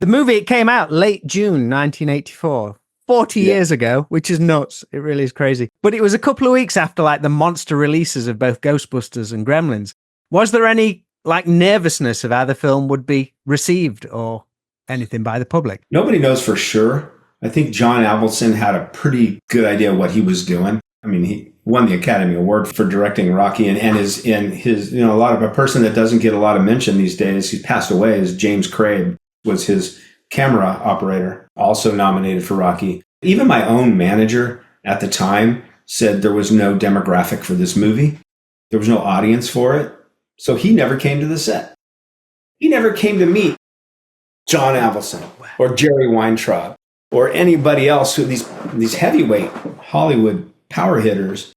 The movie, it came out late June 1984. 40 years ago, which is nuts. It really is crazy. But it was a couple of weeks after like the monster releases of both Ghostbusters and Gremlins. Was there any like nervousness of how the film would be received or anything by the public? Nobody knows for sure. I think John Avildsen had a pretty good idea of what he was doing. I mean, he won the Academy Award for directing Rocky, and is in his, a lot of a person that doesn't get a lot of mention these days. He passed away. Is James Craig was his camera operator, also nominated for Rocky. Even my own manager at the time said there was no demographic for this movie. There was no audience for it. So he never came to the set. He never came to meet John Avildsen or Jerry Weintraub or anybody else who these heavyweight Hollywood power hitters.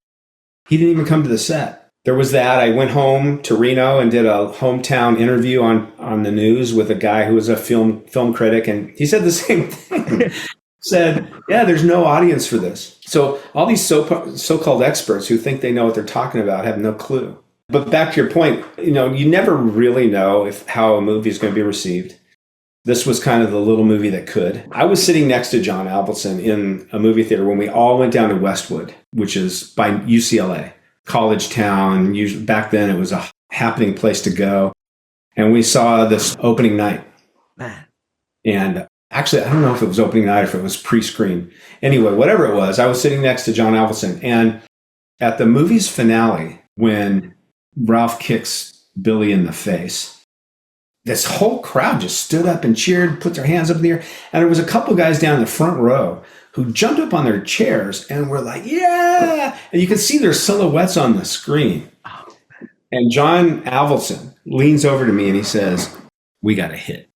He didn't even come to the set. There was that. I went home to Reno and did a hometown interview on the news with a guy who was a film critic, and he said the same thing. Said, yeah, there's no audience for this. So all these so-called experts who think they know what they're talking about have no clue. But back to your point, you never really know how a movie is going to be received. This was kind of the little movie that could. I was sitting next to John Avildsen in a movie theater when we all went down to Westwood, which is by UCLA. College town. Usually, back then it was a happening place to go. And we saw this opening night. Man. And actually, I don't know if it was opening night or if it was pre-screen. Anyway, whatever it was, I was sitting next to John Avildsen. And at the movie's finale, when Ralph kicks Billy in the face, this whole crowd just stood up and cheered, put their hands up in the air. And there was a couple guys down in the front row who jumped up on their chairs and were like, yeah! And you could see their silhouettes on the screen. And John Avildsen leans over to me and he says, we got a hit.